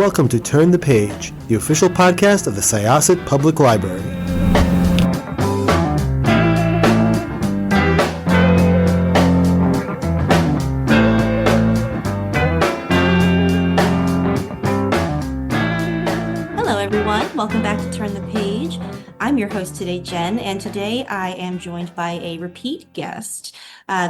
welcome to Turn the Page, the official podcast of the Syosset Public Library. Hello, everyone. Welcome back to Turn the Page. I'm your host today, Jen, and today I am joined by a repeat guest.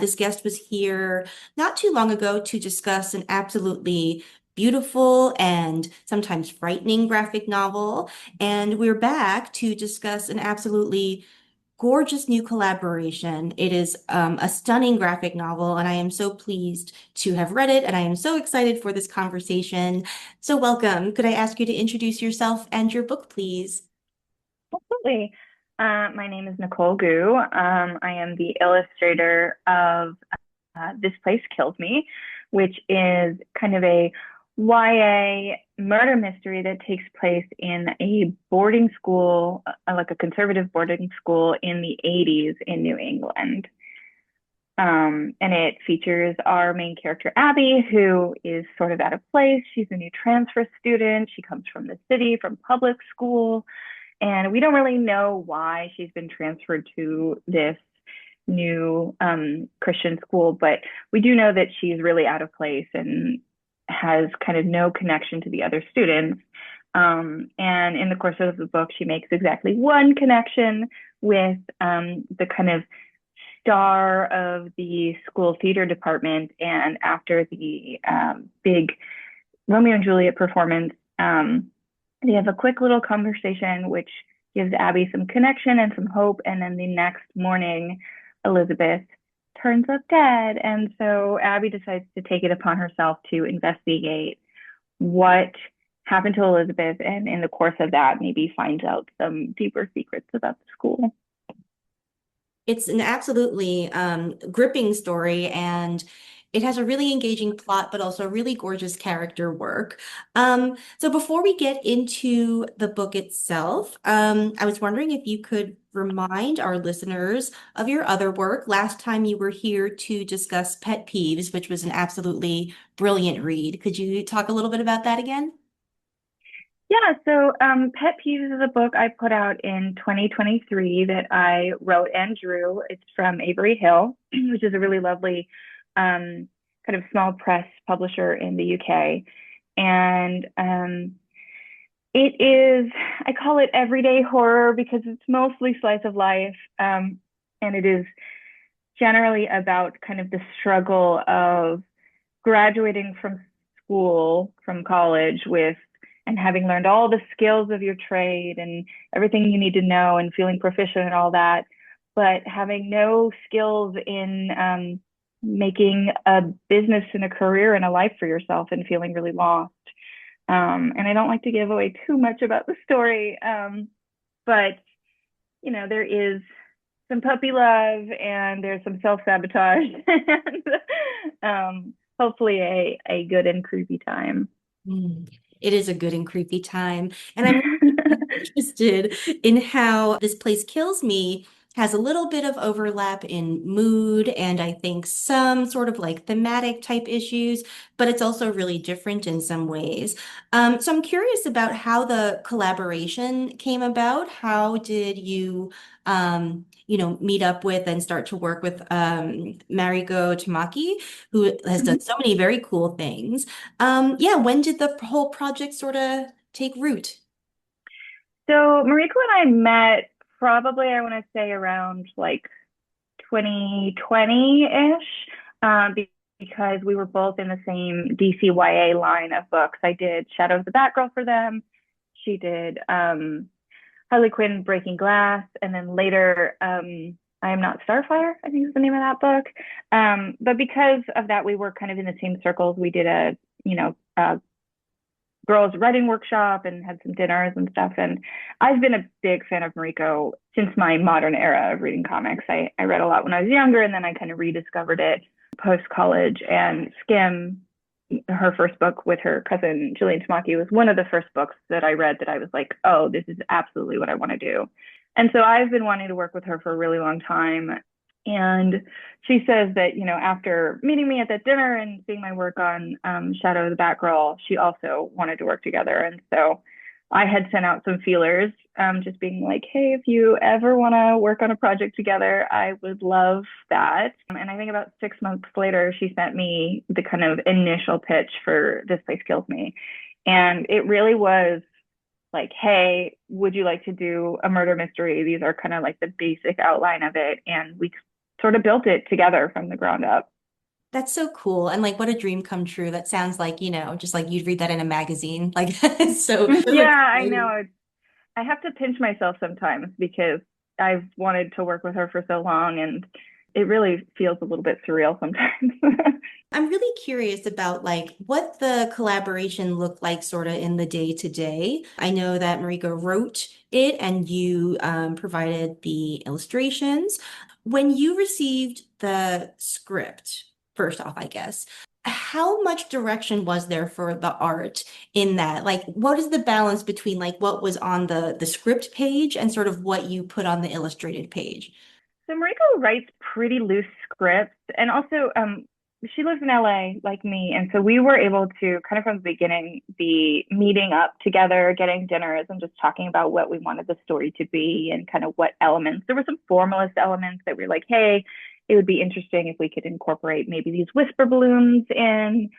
This guest was here not too long ago to discuss an absolutely beautiful and sometimes frightening graphic novel, and we're back to discuss an absolutely gorgeous new collaboration. It is a stunning graphic novel, and I am so pleased to have read it, and I am so excited for this conversation. So welcome. Could I ask you to introduce yourself and your book, please? Absolutely. My name is Nicole Goux. I am the illustrator of This Place Kills Me, which is kind of a YA murder mystery that takes place in a boarding school, like a conservative boarding school in the 80s in New England. And it features our main character, Abby, who is sort of out of place. She's a new transfer student. She comes from the city, from public school. And we don't really know why she's been transferred to this new Christian school, but we do know that she's really out of place and has kind of no connection to the other students. And in the course of the book, she makes exactly one connection with the kind of star of the school theater department. And after the big Romeo and Juliet performance, they have a quick little conversation, which gives Abby some connection and some hope. And then the next morning, Elizabeth turns up dead. And so Abby decides to take it upon herself to investigate what happened to Elizabeth. And in the course of that, maybe finds out some deeper secrets about the school. It's an absolutely gripping story, and it has a really engaging plot, but also really gorgeous character work. So before we get into the book itself, I was wondering if you could remind our listeners of your other work. Last time you were here to discuss Pet Peeves, which was an absolutely brilliant read. Could you talk a little bit about that again? Yeah, so Pet Peeves is a book I put out in 2023 that I wrote and drew. It's from Avery Hill, which is a really lovely kind of small press publisher in the UK. And it is, I call it everyday horror because it's mostly slice of life. And it is generally about kind of the struggle of graduating from school, from college and having learned all the skills of your trade and everything you need to know and feeling proficient and all that, but having no skills in making a business and a career and a life for yourself and feeling really lost. And I don't like to give away too much about the story, but you know, there is some puppy love and there's some self-sabotage and hopefully a good and creepy time. It is a good and creepy time. And I'm interested in how This Place Kills Me has a little bit of overlap in mood and I think some sort of like thematic type issues, but it's also really different in some ways. So I'm curious about how the collaboration came about. How did you, meet up with and start to work with Mariko Tamaki, who has done so many very cool things? When did the whole project sort of take root? So Mariko and I met probably, I want to say around like 2020-ish, because we were both in the same DCYA line of books. I did Shadow of the Batgirl for them. She did Harley Quinn Breaking Glass. And then later, I Am Not Starfire, I think is the name of that book. But because of that, we were kind of in the same circles. We did a girls writing workshop and had some dinners and stuff. And I've been a big fan of Mariko since my modern era of reading comics. I read a lot when I was younger, and then I kind of rediscovered it post-college. And Skim, her first book with her cousin Jillian Tamaki, was one of the first books that I read that I was like, oh, this is absolutely what I want to do. And so I've been wanting to work with her for a really long time. And she says that, after meeting me at that dinner and seeing my work on Shadow of the Batgirl, she also wanted to work together. And so I had sent out some feelers, just being like, hey, if you ever want to work on a project together, I would love that. And I think about 6 months later, she sent me the kind of initial pitch for This Place Kills Me. And it really was like, hey, would you like to do a murder mystery? These are kind of like the basic outline of it. And we sort of built it together from the ground up. That's so cool. And like, what a dream come true. That sounds like, just like you'd read that in a magazine. Like, so Yeah, I exciting. know. I have to pinch myself sometimes because I've wanted to work with her for so long, and it really feels a little bit surreal sometimes. I'm really curious about like what the collaboration looked like sort of in the day to day. I know that Mariko wrote it and you provided the illustrations. When you received the script, first off, I guess, how much direction was there for the art in that? Like, what is the balance between like what was on the script page and sort of what you put on the illustrated page? So Mariko writes pretty loose scripts, and also she lives in LA like me, and so we were able to kind of from the beginning be meeting up together, getting dinners, and just talking about what we wanted the story to be and kind of what elements. There were some formalist elements that we were like, hey, it would be interesting if we could incorporate maybe these whisper balloons in,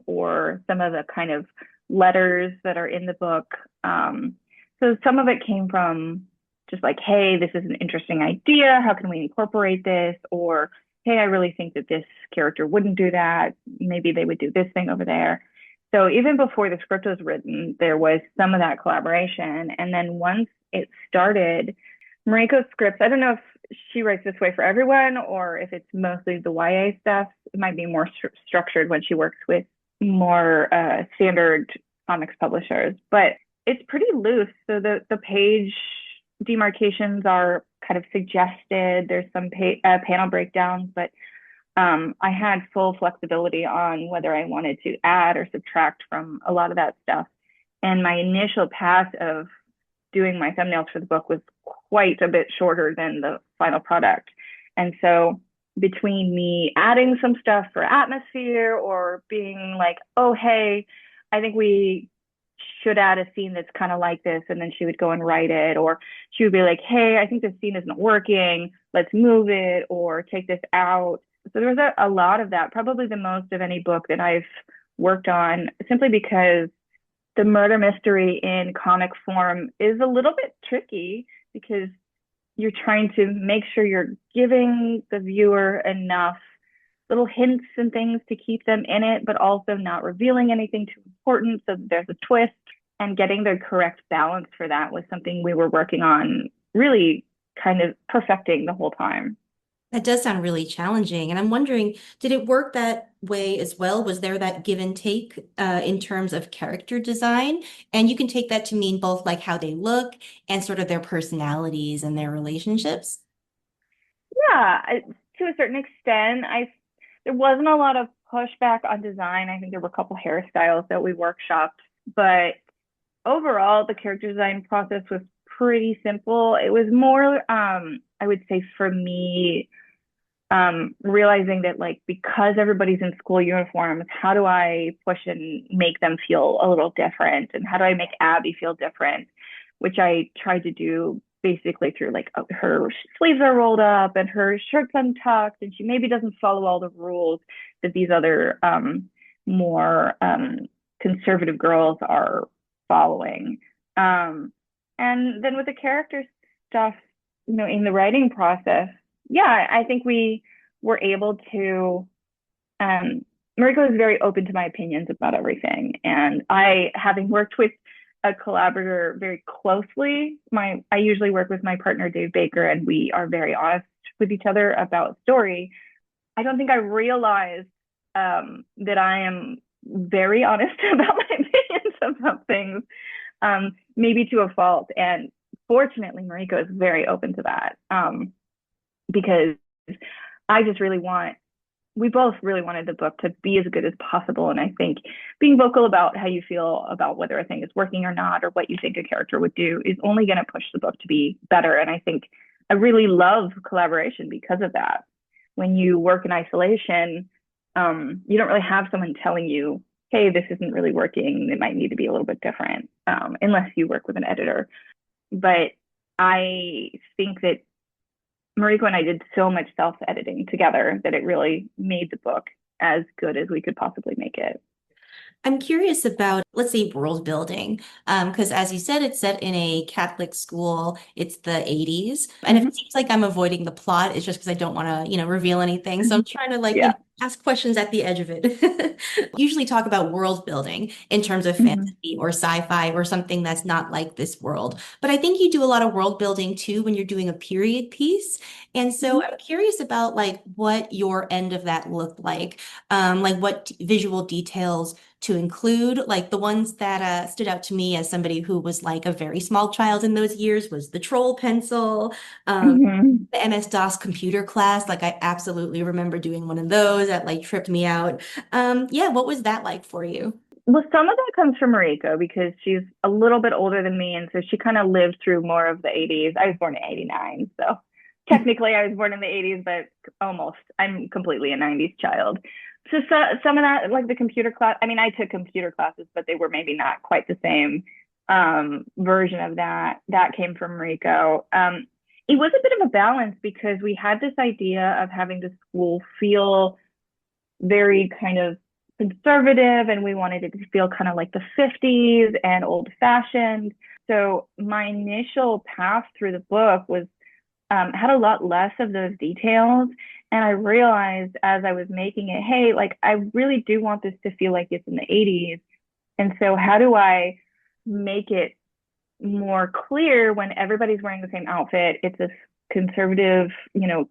or some of the kind of letters that are in the book. So some of it came from just like, hey, this is an interesting idea. How can we incorporate this? Or, hey, I really think that this character wouldn't do that. Maybe they would do this thing over there. So even before the script was written, there was some of that collaboration. And then once it started, Mariko's scripts, I don't know if she writes this way for everyone or if it's mostly the YA stuff. It might be more structured when she works with more standard comics publishers, but it's pretty loose. So the page demarcations are kind of suggested. There's some panel breakdowns, but I had full flexibility on whether I wanted to add or subtract from a lot of that stuff. And my initial pass of doing my thumbnails for the book was quite a bit shorter than the final product. And so between me adding some stuff for atmosphere or being like, oh, hey, I think we should add a scene that's kind of like this, and then she would go and write it, or she would be like, hey, I think this scene isn't working, let's move it or take this out. So there was a lot of that, probably the most of any book that I've worked on, simply because the murder mystery in comic form is a little bit tricky because you're trying to make sure you're giving the viewer enough little hints and things to keep them in it, but also not revealing anything too important so that there's a twist. And getting the correct balance for that was something we were working on, really kind of perfecting the whole time. That does sound really challenging. And I'm wondering, did it work that way as well? Was there that give and take in terms of character design? And you can take that to mean both like how they look and sort of their personalities and their relationships. Yeah, to a certain extent, there wasn't a lot of pushback on design. I think there were a couple hairstyles that we workshopped, but overall, the character design process was pretty simple. It was more, I would say for me, realizing that like because everybody's in school uniforms, how do I push and make them feel a little different? And how do I make Abby feel different? Which I tried to do basically through like her sleeves are rolled up and her shirt's untucked, and she maybe doesn't follow all the rules that these other more conservative girls are following. And then with the character stuff, in the writing process, yeah, I think we were able to. Mariko is very open to my opinions about everything, and I, having worked with a collaborator very closely, I usually work with my partner Dave Baker, and we are very honest with each other about story. I don't think I realized that I am very honest about my opinions about things, maybe to a fault. And fortunately, Mariko is very open to that, because I just really we both really wanted the book to be as good as possible. And I think being vocal about how you feel about whether a thing is working or not, or what you think a character would do, is only going to push the book to be better. And I think I really love collaboration because of that. When you work in isolation, you don't really have someone telling you, hey, this isn't really working. It might need to be a little bit different, unless you work with an editor. But I think that Mariko and I did so much self-editing together that it really made the book as good as we could possibly make it. I'm curious about, let's say, world building, because as you said, it's set in a Catholic school. It's the 80s, and if Mm-hmm. it seems like I'm avoiding the plot, it's just because I don't want to, reveal anything. So I'm trying to Yeah. ask questions at the edge of it. Usually talk about world building in terms of Mm-hmm. fantasy or sci-fi or something that's not like this world. But I think you do a lot of world building too when you're doing a period piece. And so I'm curious about like what your end of that looked like what visual details to include. Like the ones that stood out to me as somebody who was like a very small child in those years was the troll pencil, Mm-hmm. the MS-DOS computer class. Like I absolutely remember doing one of those that like tripped me out. Yeah, what was that like for you? Well, some of that comes from Mariko because she's a little bit older than me, and so she kind of lived through more of the 80s. I was born in 89, so technically I was born in the 80s, but almost. I'm completely a 90s child. So some of that, like the computer class, I mean, I took computer classes, but they were maybe not quite the same version of that. That came from Mariko. It was a bit of a balance because we had this idea of having the school feel very kind of conservative, and we wanted it to feel kind of like the 50s and old fashioned. So my initial path through the book was had a lot less of those details. And I realized as I was making it, hey, like I really do want this to feel like it's in the 80s. And so how do I make it more clear when everybody's wearing the same outfit? It's a conservative,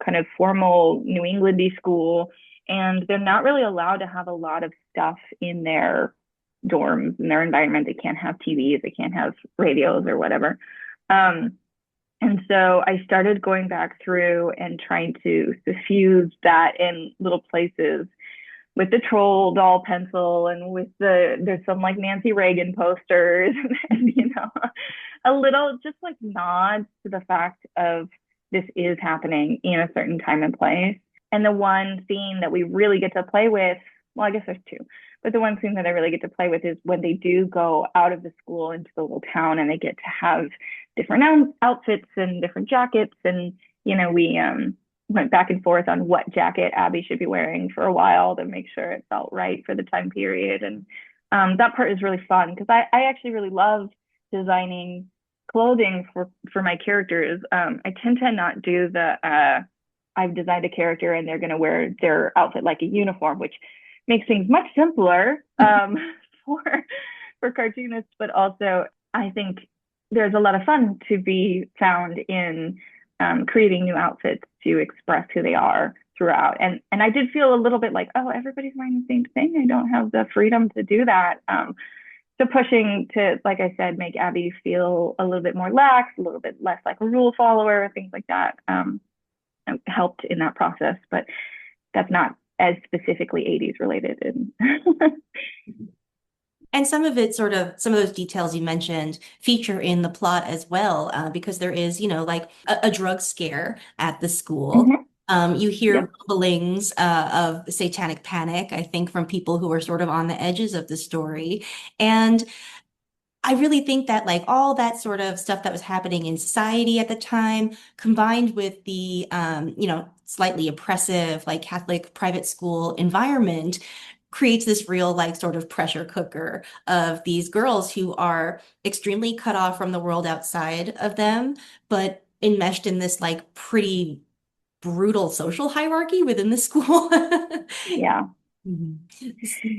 kind of formal New Englandy school, and they're not really allowed to have a lot of stuff in their dorms, in their environment. They can't have TVs, they can't have radios or whatever. And so I started going back through and trying to diffuse that in little places with the troll doll pencil and with there's some like Nancy Reagan posters and a little just like nods to the fact of this is happening in a certain time and place. And the one scene that we really get to play with, well, I guess there's two, but the one scene that I really get to play with is when they do go out of the school into the little town and they get to have different outfits and different jackets. And, we went back and forth on what jacket Abby should be wearing for a while to make sure it felt right for the time period. And that part is really fun because I actually really love designing clothing for my characters. I tend to not do I've designed a character and they're going to wear their outfit like a uniform, which makes things much simpler for cartoonists. But also, I think there's a lot of fun to be found in creating new outfits to express who they are throughout. And I did feel a little bit like, oh, everybody's wearing the same thing. I don't have the freedom to do that. So pushing to, like I said, make Abby feel a little bit more lax, a little bit less like a rule follower, things like that. Helped in that process, but that's not as specifically 80s related. And some of those details you mentioned feature in the plot as well, because there is, like a drug scare at the school. You hear Yep. rumblings of satanic panic, I think, from people who are sort of on the edges of the story. And I really think that like all that sort of stuff that was happening in society at the time, combined with the slightly oppressive like Catholic private school environment, creates this real like sort of pressure cooker of these girls who are extremely cut off from the world outside of them, but enmeshed in this like pretty brutal social hierarchy within the school. Yeah. Mhm.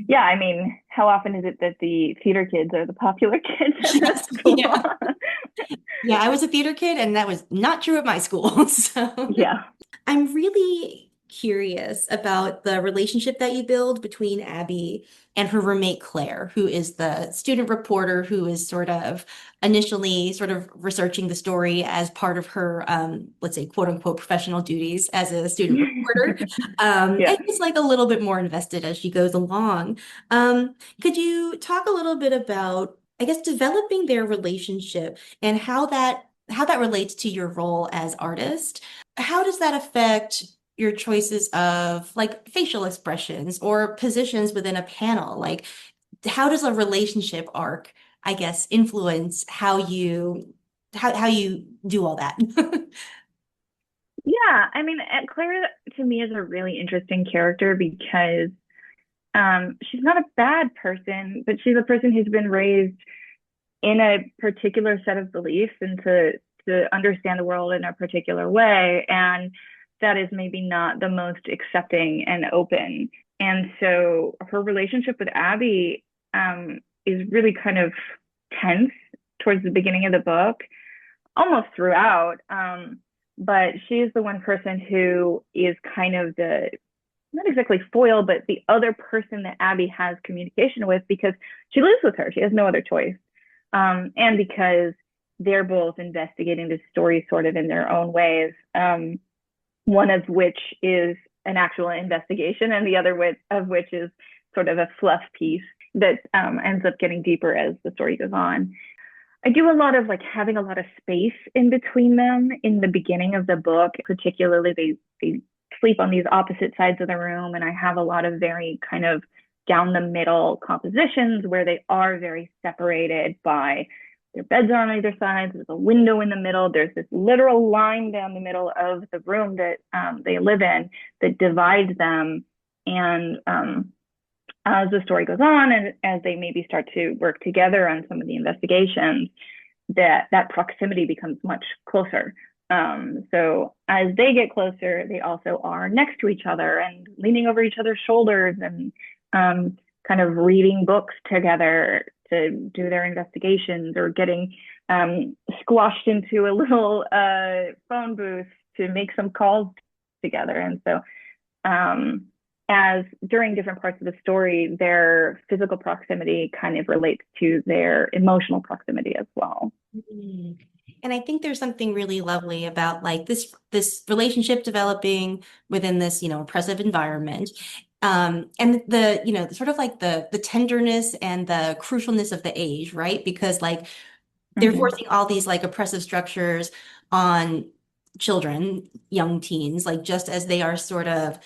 Yeah. I mean, how often is it that the theater kids are the popular kids at that school? Yeah. Yeah, I was a theater kid, and that was not true at my school. So Yeah. I'm really curious about the relationship that you build between Abby and her roommate Claire, who is the student reporter who is sort of initially sort of researching the story as part of her, let's say, quote unquote, professional duties as a student reporter. Yeah. And is like a little bit more invested as she goes along. Could you talk a little bit about, I guess, developing their relationship and how that how that relates to your role as artist. How does that affect your choices of like facial expressions or positions within a panel? Like, how does a relationship arc, I guess, influence how you do all that? Yeah, I mean, Claire to me is a really interesting character because she's not a bad person, but she's a person who's been raised in a particular set of beliefs and to understand the world in a particular way. And that is maybe not the most accepting and open. And so her relationship with Abby is really kind of tense towards the beginning of the book, almost throughout. But she's the one person who is kind of the not exactly foil, but the other person that Abby has communication with because she lives with her. She has no other choice. And because they're both investigating this story sort of in their own ways, one of which is an actual investigation, and the other of which is sort of a fluff piece that ends up getting deeper as the story goes on. I do a lot of like having a lot of space in between them in the beginning of the book, particularly they sleep on these opposite sides of the room, and I have a lot of very kind of down the middle compositions where they are very separated by their beds are on either side. There's a window in the middle. There's this literal line down the middle of the room that they live in that divides them. And as the story goes on and as they maybe start to work together on some of the investigations, that proximity becomes much closer. So as they get closer, they also are next to each other and leaning over each other's shoulders and kind of reading books together to do their investigations or getting squashed into a little phone booth to make some calls together. And so as during different parts of the story, their physical proximity kind of relates to their emotional proximity as well. Mm. And I think there's something really lovely about like this relationship developing within this, oppressive environment. And sort of like the tenderness and the crucialness of the age, right? Because like they're forcing all these like oppressive structures on children, young teens, like just as they are sort of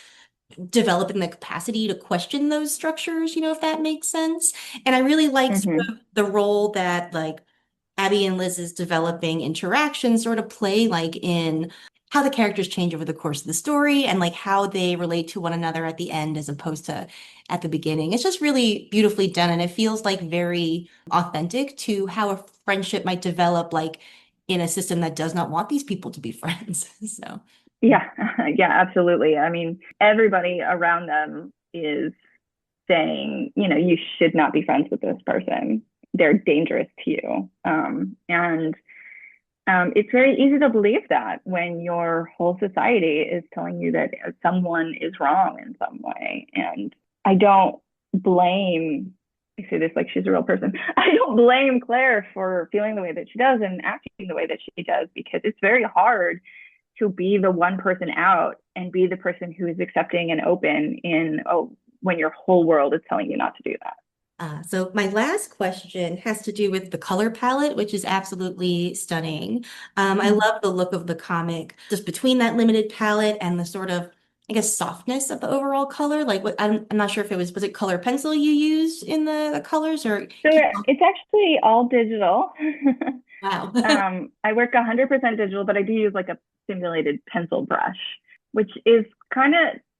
developing the capacity to question those structures, if that makes sense. And I really like sort of the role that like Abby and Liz's developing interactions sort of play like in how the characters change over the course of the story and like how they relate to one another at the end as opposed to at the beginning. It's just really beautifully done and it feels like very authentic to how a friendship might develop like in a system that does not want these people to be friends. So yeah, yeah, absolutely. I mean, everybody around them is saying, you should not be friends with this person. They're dangerous to you. And it's very easy to believe that when your whole society is telling you that someone is wrong in some way. And I don't blame, I say this like she's a real person. I don't blame Claire for feeling the way that she does and acting the way that she does, because it's very hard to be the one person out and be the person who is accepting and open when your whole world is telling you not to do that. So my last question has to do with the color palette, which is absolutely stunning. I love the look of the comic, just between that limited palette and the sort of, I guess, softness of the overall color. Like what I'm not sure if was it color pencil you used in the colors or So it's actually all digital. wow. I work 100% digital, but I do use like a simulated pencil brush, which is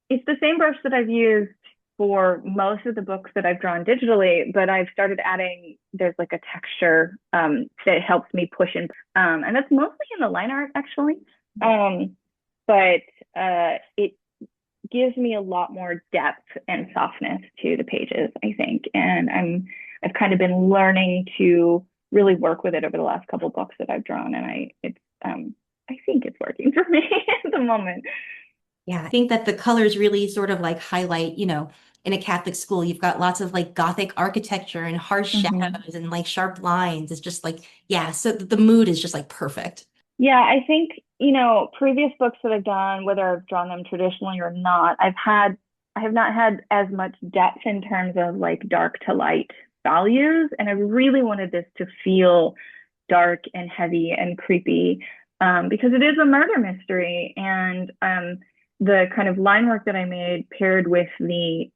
it's the same brush that I've used for most of the books that I've drawn digitally, but I've started adding, there's like a texture that helps me push in. And that's mostly in the line art actually. But it gives me a lot more depth and softness to the pages, I think. And I've kind of been learning to really work with it over the last couple of books that I've drawn. And I think it's working for me at the moment. Yeah, I think that the colors really sort of like highlight, in a Catholic school, you've got lots of like Gothic architecture and harsh shadows and like sharp lines. It's just like, yeah, so the mood is just like perfect. Yeah, I think, previous books that I've done, whether I've drawn them traditionally or not, I have not had as much depth in terms of like dark to light values. And I really wanted this to feel dark and heavy and creepy, because it is a murder mystery. And the kind of line work that I made paired with the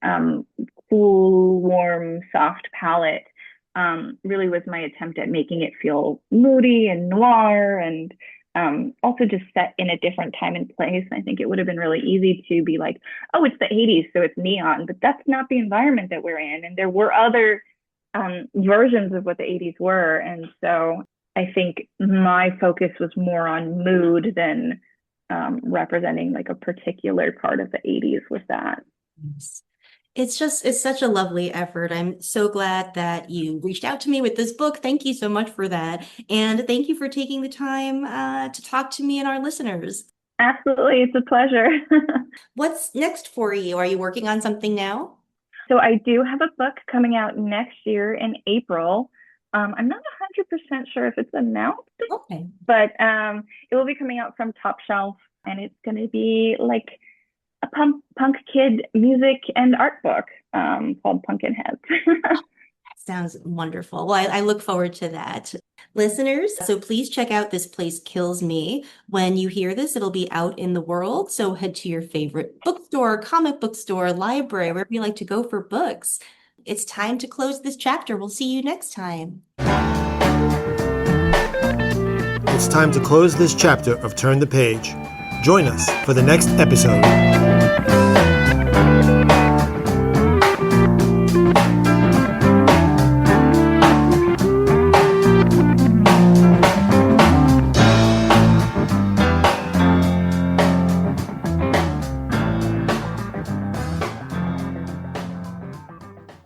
cool, warm, soft palette really was my attempt at making it feel moody and noir, and also just set in a different time and place. I think it would have been really easy to be like, oh, it's the 80s, so it's neon, but that's not the environment that we're in. And there were other versions of what the 80s were. And so I think my focus was more on mood than representing like a particular part of the 80s with that. It's such a lovely effort. I'm so glad that you reached out to me with this book. Thank you so much for that. And thank you for taking the time to talk to me and our listeners. Absolutely. It's a pleasure. What's next for you? Are you working on something now? So I do have a book coming out next year in April. I'm not 100% sure if it's announced, Okay. but it will be coming out from Top Shelf, and it's going to be like a punk kid music and art book called Pumpkinheads. Sounds wonderful. Well, I look forward to that. Listeners, so please check out This Place Kills Me. When you hear this, it'll be out in the world. So head to your favorite bookstore, comic book store, library, wherever you like to go for books. It's time to close this chapter. We'll see you next time. It's time to close this chapter of Turn the Page. Join us for the next episode.